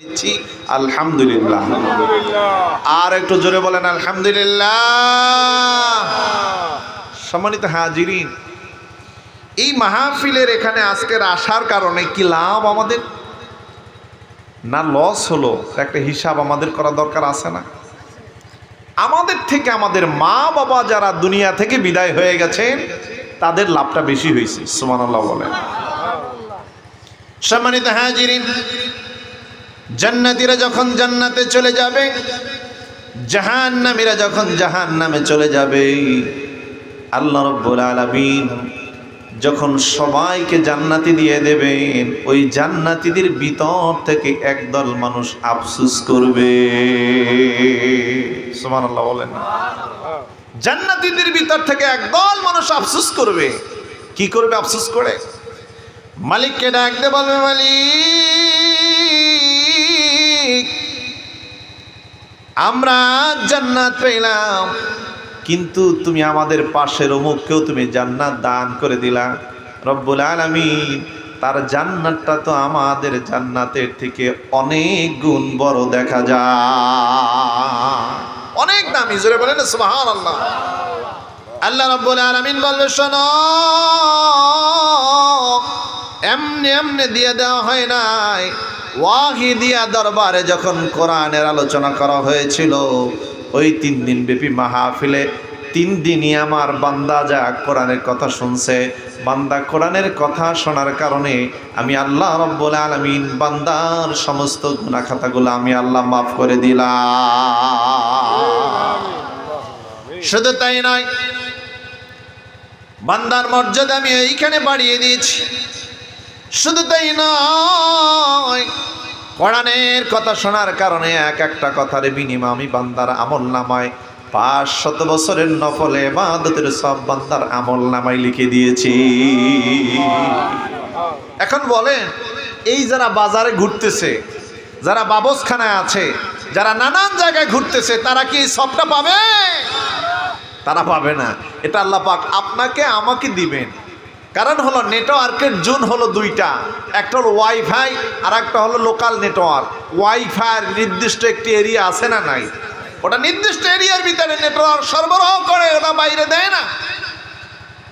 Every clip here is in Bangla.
নিচ্ছি আলহামদুলিল্লাহ। আর একটু জোরে বলেন আলহামদুলিল্লাহ। সম্মানিত হাজিরিন, এই মাহফিলের এখানে আজকের আসার কারণে কি লাভ আমাদের না লস হলো, একটা হিসাব আমাদের করা দরকার আছে না? আমাদের থেকে আমাদের মা বাবা যারা দুনিয়া থেকে বিদায় হয়ে গেছেন তাদের লাভটা বেশি হয়েছে। সুবহানাল্লাহ বলেন। সম্মানিত হাজিরিন, জান্নাতীরা যখন জান্নাতে চলে যাবে, জাহান্নামীরা যখন জাহান্নামে চলে যাবে, আল্লাহ রাব্বুল আলামিন যখন সবাইকে জান্নাতি দিয়ে দেবেন, ওই জান্নাতীদের ভিতর থেকে একদল মানুষ আফসোস করবে। সুবহানাল্লাহ বলেন। জান্নাতীদের ভিতর থেকে একদল মানুষ আফসোস করবে। কি করবে? আফসোস করে মালিককে ডাক দিয়ে বলবে, মালিক, আমরা জান্নাত পেলাম, কিন্তু তুমি আমাদের পাশের অমুককেও তুমি জান্নাত দান করে দিলা। রব্বুল আলামিন তার জান্নাতটা তো আমাদের জান্নাতের থেকে অনেক গুণ বড় দেখা যায়, অনেক দামি। জোরে বলেন সুবহানাল্লাহ। আল্লাহ রব্বুল আলামিন বলবে, শোনো, এমনি এমনি দিয়ে দেওয়া হয় নাই। ওয়াহিদিয়া দরবারে যখন কোরআনের আলোচনা করা হয়েছিল, ওই 3 দিন ব্যাপী মাহফিলে 3 দিনই আমার বান্দা যা কোরআনের কথা শুনছে, বান্দা কোরআনের কথা শোনার কারণে আমি আল্লাহ রাব্বুল আলামিন বান্দার সমস্ত গুনাহ খাতাগুলো আমি আল্লাহ মাফ করে দিলাম। শুধু তাই নয়, বান্দার মর্যাদা আমি এইখানে বাড়িয়ে দিয়েছি। শুধু তাই নয়, কোরআনের কথা শোনার কারণে এক একটা কথার বিনিময়ে আমি বান্দার আমল নামায় 500 বছরের নফল ইবাদতের সব বান্দার আমল নামায় লিখে দিয়েছি। এখন বলেন, এই যারা বাজারে ঘুরতেছে, যারা বাবসখানায় আছে, যারা নানান জায়গায় ঘুরতেছে, তারা কি এই সবটা পাবে? তারা পাবে না। এটা আল্লাহ পাক আপনাকে আমাকে দিবেন। কারণ হলো নেটওয়ার্কের জোন হলো 2টা, একটা হলো ওয়াইফাই আর একটা হলো লোকাল নেটওয়ার্ক। ওয়াইফাইয়ের নির্দিষ্ট একটি এরিয়া আছে না নাই? ওটা নির্দিষ্ট এরিয়ার ভিতরে নেটওয়ার্ক সরবরাহ করে, ওটা বাইরে দেয় না।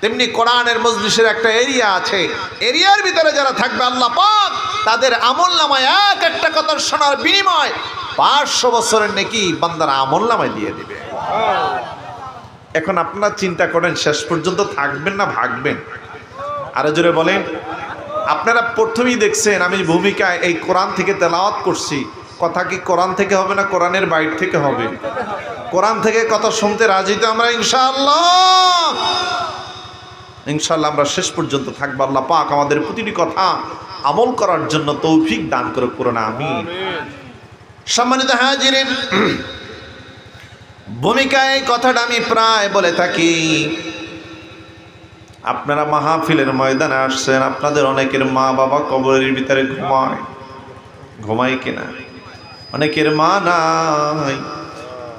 তেমনি কোরআনের মজলিসের একটা এরিয়া আছে, এরিয়ার ভিতরে যারা থাকবে আল্লাহ পাক তাদের আমল নামায় এক একটা কথা শোনার বিনিময় 500 বছরের নেকি বান্দার আমল নামায় দিয়ে দিবে। এখন আপনারা চিন্তা করেন, শেষ পর্যন্ত থাকবেন না ভাগবেন? আরো জোরে বলেন। আপনারা প্রথমেই দেখছেন আমি ভূমিকায় এই কোরআন থেকে তেলাওয়াত করছি। কথা কি কোরআন থেকে হবে না কোরআনের বাইরে থেকে হবে? কোরআন থেকে কথা শুনতে রাজি তো আমরা? ইনশাআল্লাহ, ইনশাআল্লাহ আমরা শেষ পর্যন্ত থাকবো। আল্লাহ পাক আমাদের প্রতিটি কথা আমল করার জন্য তৌফিক দান করে করুন, আমিন। সম্মানিত হাজিরিন, ভূমিকায় এই কথাটা আমি প্রায় বলে থাকি। আপনারা মাহফিলের ময়দানে আসছেন, আপনাদের অনেকের মা বাবা কবরের ভিতরে ঘুমায় কিনা? অনেকের মা নাই,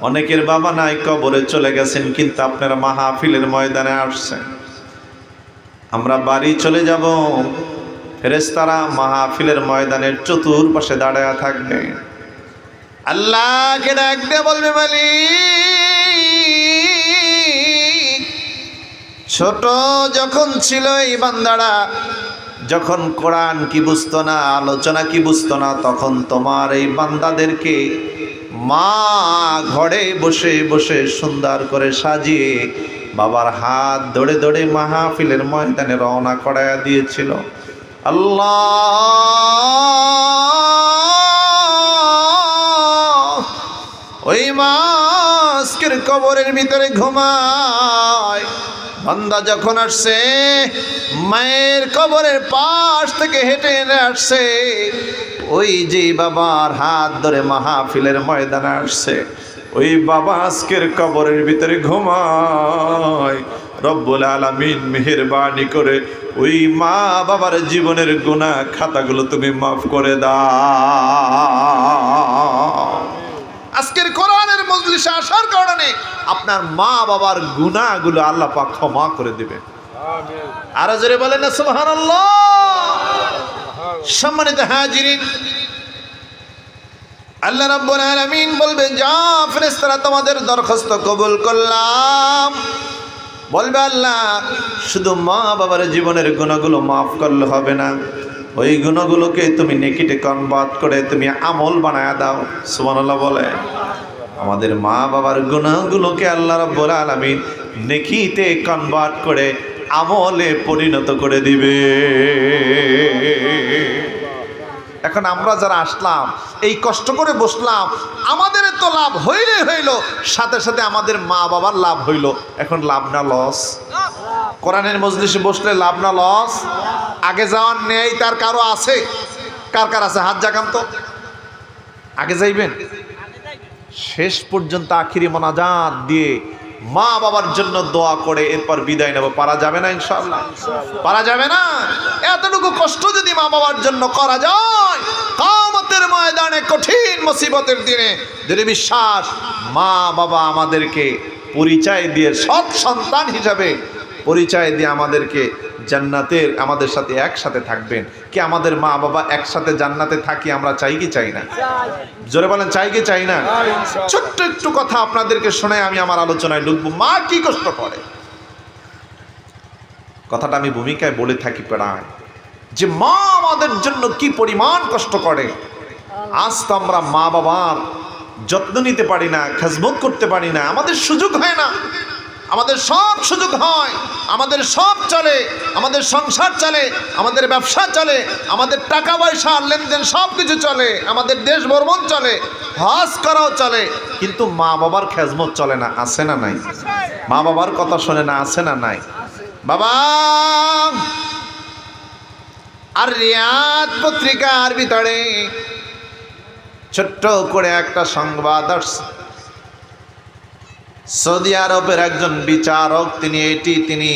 অনেকের বাবা নাই, কবরে চলে গেছেন, কিন্তু আপনারা মাহফিলের ময়দানে আসছেন। আমরা বাড়ি চলে যাব, ফেরেশতারা মাহফিলের ময়দানের চতুর্পাশে দাঁড়ায়া থাকবে। আল্লাহকে ডাক দিয়ে বলবে, মালিক, ছোট যখন ছিল এই বান্দারা, যখন কোরআন কি বুঝতো না, আলোচনা কি বুঝতো না, তখন তোমার এই বান্দাদেরকে মা ঘরে বসে বসে সুন্দর করে সাজিয়ে বাবার হাত ধরে ধরে মাহফিলের ময়দানে রওনা করায়া দিয়েছিল। আল্লাহ, ওই মা আজকের কবরের ভিতরে ঘুমায়। বান্দা যখন আসছে, মায়ের কবরের পাশ থেকে হেঁটে আসছে, ওই যে বাবার হাত ধরে মাহফিলের ময়দানে আসছে, ওই বাবা আজকের কবরের ভিতরে ঘুমায়। রব্বুল আলামিন মেহেরবানি করে ওই মা বাবার জীবনের গুনাহ খাতাগুলো তুমি মাফ করে দাও। আজকের কোরআনের মজলিসে আসার কারণে আপনার মা বাবার গুনাহগুলো আল্লাহ পাক ক্ষমা করে দিবেন। আর জোরে বলেন না সুবহানাল্লাহ। সম্মানিত হাজিরিন, আল্লাহ রাব্বুল আলামিন বলবে, যা ফেরেশতারা তোমাদের দরখাস্ত কবুল করলাম। বলবে আল্লাহ, শুধু মা বাবার জীবনের গুণাগুলো মাফ করলে হবে না, ওই গুণাগুলোকে তুমি নেকিতে কনভার্ট করে তুমি আমল বানায়া দাও। সুবহানাল্লাহ বলে। আমাদের মা বাবার গুণাগুলোকে আল্লাহ রাব্বুল আলামিন নেকিতে কনভার্ট করে আমলে পরিণত করে দিবে। এখন আমরা যারা আসলাম, এই কষ্ট করে বসলাম, আমাদের তো লাভ হইলে হইল, সাথে সাথে আমাদের মা বাবার লাভ হইল। এখন লাভ না লস? কোরআনের মজলিসে বসলে লাভ না লস? আগে যাওয়ার নেই তার কারো আছে? কার কার আছে? হাত জাগান তো। আগে যাইবেন? শেষ পর্যন্ত আখিরি মোনাজাত দিয়ে মা বাবার জন্য দোয়া করে এরপর বিদায় নেব। পারা যাবে না? ইনশাআল্লাহ পারা যাবে না? এতটুকু কষ্ট যদি মা বাবার জন্য করা যায়, কিয়ামতের ময়দানে কঠিন মুসিবতের দিনে দৃঢ় বিশ্বাস, মা বাবা আমাদেরকে পরিচয় দিয়ে সৎ সন্তান হিসাবে পরিচয় দিয়ে আমাদেরকে জান্নাতের আমাদের সাথে একসাথে থাকবেন। কি আমাদের মা বাবা একসাথে জান্নাতে থাকি আমরা চাই কি চাই না? জোরে বলেন, চাই কি চাই না? ছোট্ট একটু কথা আপনাদেরকে শোনাই আমি আমার আলোচনায় ঢুকবো। মা কি কষ্ট করে, কথাটা আমি ভূমিকায় বলে থাকি প্রায়, যে মা আমাদের জন্য কি পরিমাণ কষ্ট করে। আজ তো আমরা মা বাবার যত্ন নিতে পারি না, খেজমত করতে পারি না, আমাদের সুযোগ হয় না। আমাদের সব সুযোগ হয়, আমাদের সব চলে, আমাদের সংসার চলে, আমাদের ব্যবসা চলে, আমাদের টাকা পয়সা লেনদেন সব কিছু চলে, আমাদের দেশ ভ্রমণ চলে, হজ করাও চলে, কিন্তু মা বাবার খেজমত চলে না। আছে না নাই? মা বাবার কথা শোনে না? আছে না নাই? বাবা, আর রিয়াদ পত্রিকার ভিতরে ছোট্ট করে একটা সংবাদ আসছে। সৌদি আরবের একজন বিচারক তিনি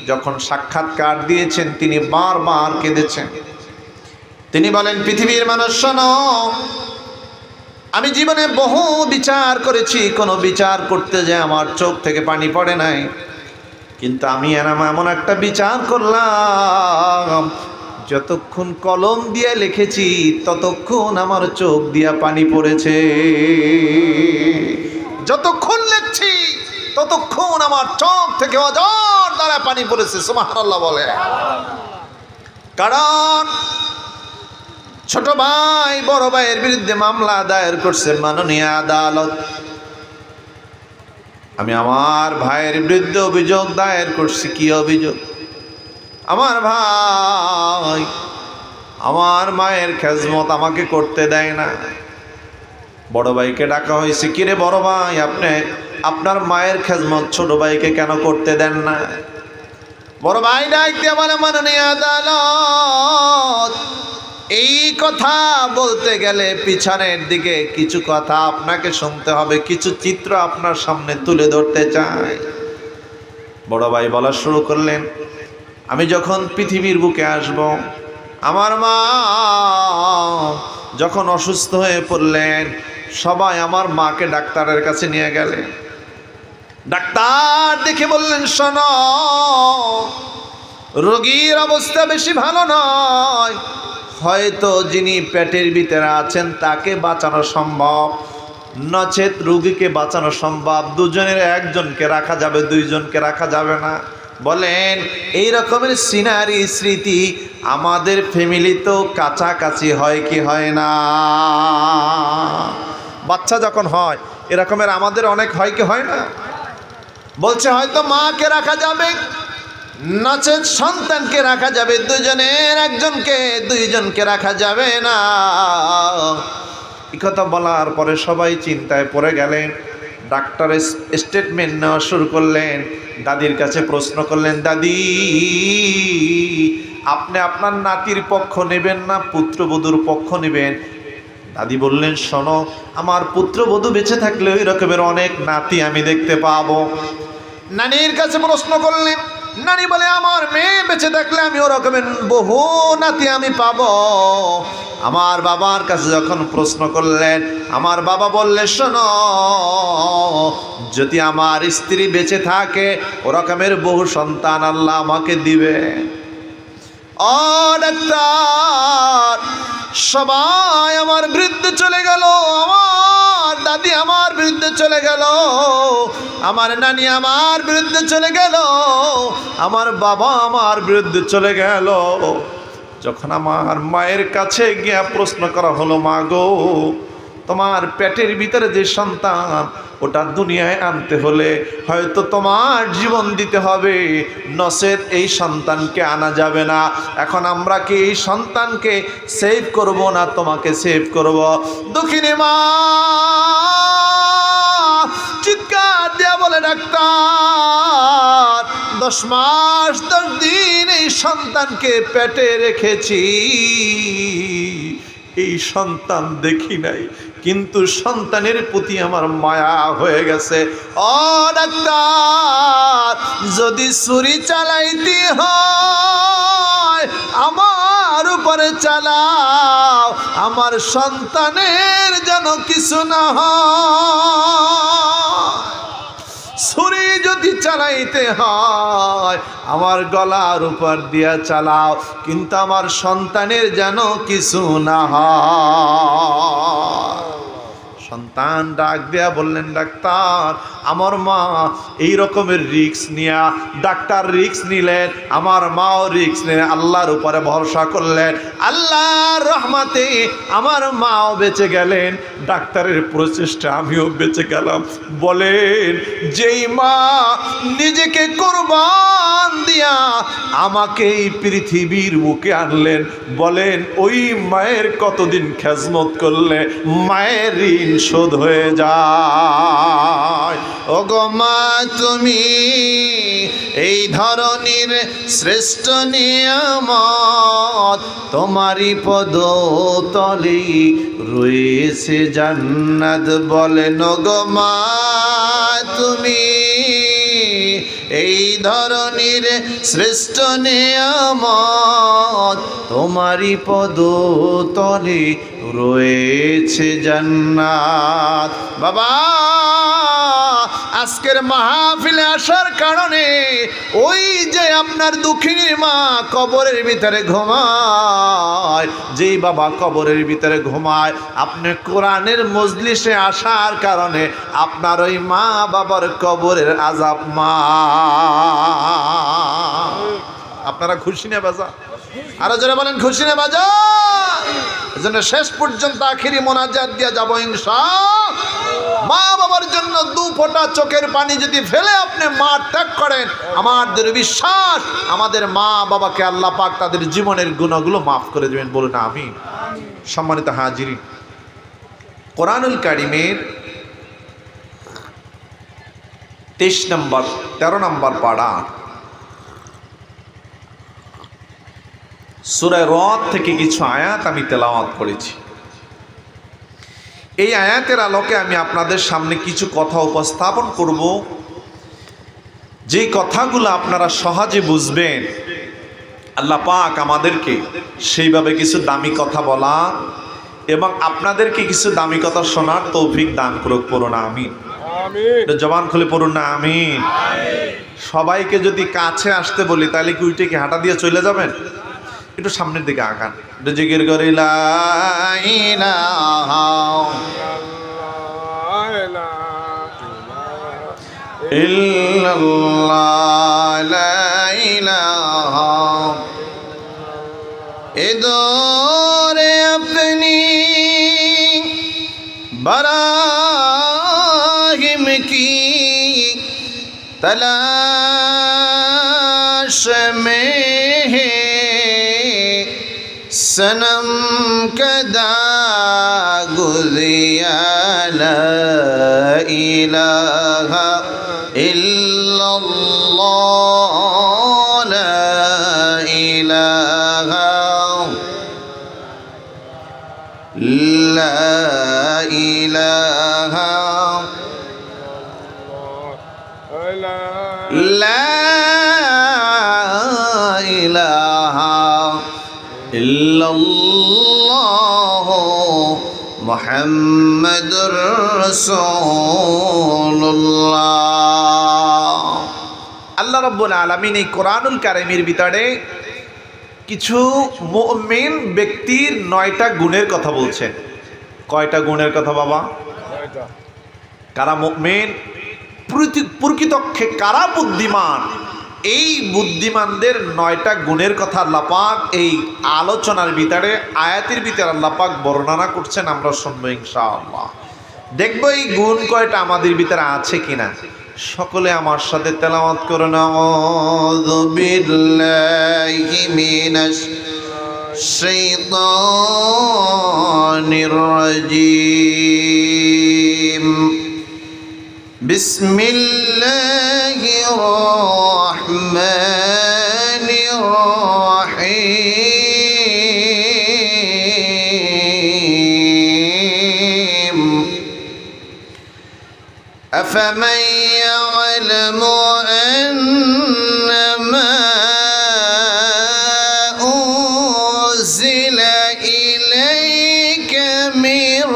যখন সাক্ষাৎকার দিয়েছেন, তিনি বারবার কেঁদেছেন। তিনি বলেন, পৃথিবীর মানুষ শোনো, আমি জীবনে বহু বিচার করেছি, কোনো বিচার করতে যে আমার চোখ থেকে পানি পড়ে নাই, কিন্তু আমি এমন একটা বিচার করলাম, যতক্ষণ কলম দিয়ে লিখেছি ততক্ষণ আমার চোখ দিয়া পানি পড়েছে। যতক্ষণ লিখছি ততক্ষণ আমার চোখ থেকে অঝর দ্বারা পানি পড়েছে। সুবহানাল্লাহ বলে। কারণ ছোট ভাই বড় ভাইয়ের বিরুদ্ধে মামলা দায়ের করছে মাননীয় আদালত। আমি আমার ভাইয়ের বিরুদ্ধে অভিযোগ দায়ের করছি। কি অভিযোগ? আমার ভাই আমার মায়ের খেজমত আমাকে করতে দেয় না। বড় ভাইকে ডাকা হয়েছে, কিরে বড় ভাই, আপনি আপনার মায়ের খেজমত ছোট ভাইকে কেন করতে দেন না? বড় ভাই ডাক দিয়ে বলে, মাননীয় আদালত, এই কথা বলতে গেলে পিছনের দিকে কিছু কথা আপনাকে শুনতে হবে, কিছু চিত্র আপনার সামনে তুলে ধরতে চাই। বড় ভাই বলা শুরু করলেন, আমি যখন পৃথিবীর বুকে আসব, আমার মা যখন অসুস্থ হয়ে পড়লেন, সবাই আমার মাকে ডাক্তারের কাছে নিয়ে গেলেন। ডাক্তার দেখে বললেন, শোনো, রোগীর অবস্থা বেশি ভালো নয়, হয়তো যিনি পেটের ভিতরে আছেন তাকে বাঁচানো সম্ভব, নচেত রোগীকে বাঁচানো সম্ভব। দুজনের একজনকে রাখা যাবে, দুইজনকে রাখা যাবে না। বলেন, এই রকমের সিনারি স্মৃতি আমাদের ফ্যামিলি তো কাছাকাছি হয় কি হয় না? বাচ্চা যখন হয় এরকমের আমাদের অনেক হয় কি হয় না? বলছে হয়তো মাকে রাখা যাবে, নচেত সন্তানকে রাখা যাবে, দুইজনকে রাখা যাবে না। এই কথা বলার পরে সবাই চিন্তায় পড়ে গেলেন। ডাক্তার স্টেটমেন্ট নেওয়া শুরু করলেন। দাদির কাছে প্রশ্ন করলেন, দাদি, আপনি আপনার নাতির পক্ষ নেবেন না পুত্রবধূর পক্ষ নেবেন? দাদি বললেন, শোনো, আমার পুত্রবধূ বেঁচে থাকলে ওই রকমের অনেক নাতি আমি দেখতে পাবো। নানির কাছে প্রশ্ন করলেন, নানি বলে, আমার মেয়ে বেঁচে থাকলে আমি ও রকমের বহু নাতি আমি পাবো। আমার বাবার কাছে যখন প্রশ্ন করলেন, আমার বাবা বললেন, শোনো, যদি আমার স্ত্রী বেঁচে থাকে ও রকমের বহু সন্তান আল্লাহ আমাকে দিবে। ও ডাক্তার, সবাই আমার বিরুদ্ধে চলে গেল, আমার দাদি আমার বিরুদ্ধে চলে গেল, আমার নানি আমার বিরুদ্ধে চলে গেল, আমার বাবা আমার বিরুদ্ধে চলে গেল। যখন আমার মায়ের কাছে গিয়া প্রশ্ন করা হলো, মা গো, তোমার পেটের ভিতরে যে সন্তান, ওটা দুনিয়ায় আনতে হলে হয়তো তোমার জীবন দিতে হবে, নচেত এই সন্তানকে আনা যাবে না। এখন আমরা কি এই সন্তানকে সেভ করব না তোমাকে সেভ করব? দুঃখিনী মা চিৎকার দিয়া বলে, ডাক্তার 10 মাস 10 দিন এই সন্তানকে পেটে রেখেছি, এই সন্তান দেখি নাই, কিন্তু সন্তানের প্রতি আমার মায়া হয়ে গেছে। ও ডাক্তার, যদি ছুরি চালাইতে হয় আমার উপরে চালাও, আমার সন্তানের যেন কিছু না হয়। ছুরি যদি চালাইতে হয় আমার গলার উপর দিয়া চালাও, কিন্তু আমার সন্তানের যেন কিছু না হয়। সন্তান ডাক দেয়া বললেন, ডাক্তার, আমার মা এই রকমের রিস্ক নিয়া, ডাক্তার রিস্ক নিলেন, আমার মাও রিস্ক নিলেন, আল্লাহর উপরে ভরসা করলেন, আল্লাহর রহমতে আমার মাও বেঁচে গেলেন, ডাক্তারের প্রচেষ্টা আমিও বেঁচে গেলাম। বলেন, যেই মা নিজেকে কোরবান দিয়া আমাকে এই পৃথিবীর বুকে আনলেন, বলেন ওই মায়ের কতদিন খেজমত করলে মায়ের ঋণ শোধ হয়ে যায়। ওগো মা, তুমি এই ধরনের শ্রেষ্ঠ নিয়ামত, তোমারই পদতলে রয়েছে জান্নাত। বলেন ওগো মা, তুমি এই ধরনের শ্রেষ্ঠ নিয়ামত, তোমারই পদতলে রয়েছে জান্নাত। বাবা, আজকের মাহফিলে আসার কারণে ওই যে আপনার দুঃখিনীর মা কবরের ভিতরে ঘুমায়, যেই বাবা কবরের ভিতরে ঘুমায়, আপনি কোরআনের মজলিসে আসার কারণে আপনার ওই মা বাবার কবরের আযাব মা। আপনারা খুশি না বাজা? আরো যারা বলেন খুশি না বাজা? এজন্য শেষ পর্যন্ত আখিরি মোনাজাত দিয়া যাব ইনশাআল্লাহ। মা বাবার জন্য 2 ফোঁটা চোখের পানি যদি ফেলে আপনি মা ত্যাগ করেন, আমাদের বিশ্বাস আমাদের মা বাবাকে আল্লাহ পাক তাদের জীবনের গুনাহগুলো মাফ করে দেবেন। বলুন আমিন। সম্মানিত হাজিরিন, কোরআনুল কারীমের 13 নম্বর পারা সূরা রদ থেকে কিছু আয়াত আমি তেলাওয়াত করেছি। এই আয়াতের আলোকে আমি আপনাদের সামনে কিছু কথা উপস্থাপন করব, যে কথাগুলো আপনারা সহজে বুঝবেন। আল্লাহ পাক আমাদেরকে সেইভাবে কিছু দামি কথা বলা এবং আপনাদেরকে কিছু দামি কথা শোনার তৌফিক দান করুক। পড়ুন আমিন। জবান খুলে পড়ুন না আমিন। সবাইকে যদি কাছে আসতে বলি তাহলে কি উইটে কি হাঁটা দিয়ে চলে যাবেন? একটু সামনের দিকে আঁকান, একটু জিকির করি লা ইলাহা ইল্লাল্লাহ লা ইলাহা ইদরে আপনি বরাহিম কি तलाश में है सनम कदा गुज़िया ला इलाहा इल्लल्लाह ला इलाहा ला इलाहा লা ইলাহা ইল্লাল্লাহ মুহাম্মাদুর রাসূলুল্লাহ। আল্লাহ রাব্বুল আলামিন এই কোরআনুল কারীমের ভিতরে কিছু মুমিন ব্যক্তির 9টা গুণের কথা বলছেন। কয়টা গুণের কথা বাবা? কারা মুমিন, প্রকৃতপক্ষে কারা বুদ্ধিমান, এই বুদ্ধিমানদের 9টা গুণের কথা আল্লাহ পাক এই আলোচনার ভিতরে, আয়াতের ভিতরে আল্লাহ পাক বর্ণনা করছেন। আমরা শুনবো ইনশাআল্লাহ, দেখবো এই গুণ কয়টা আমাদের ভিতরে আছে কিনা। সকলে আমার সাথে তেলাওয়াত করুন, আউযু বিল্লাহি মিনাশ শাইতানির রাজীম। বিসমিল্লাহির রাহমানির রাহিম। আফামান ইয়া'লামু আন্নামা উনজিলা ইলাইকা মির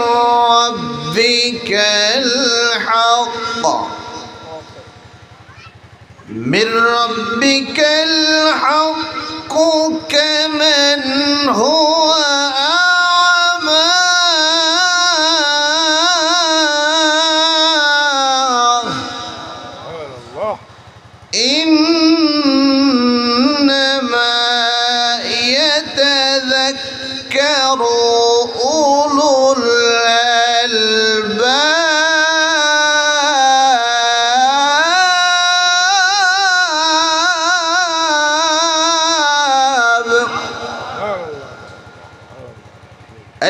রাব্বিকাল হক মির রাব্বিকাল হক কামান হুয়া আ'মা إنما يتذكر أولو الألباب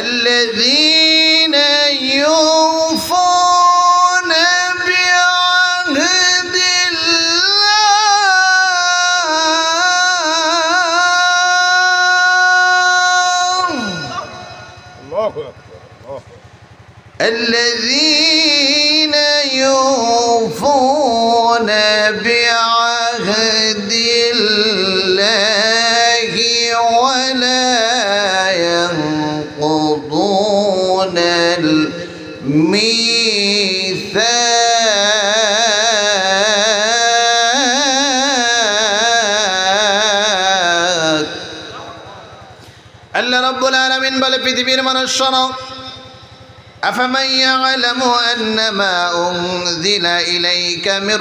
الذين يوفون بعهد الذين يوفون بعهد الله ولا ينقضون الميثاق। আল্লাহ রাব্বুল আলামিন বলে, পৃথিবীর মানুষ শোনো, أفمن يعلم أنما أنزل إليك من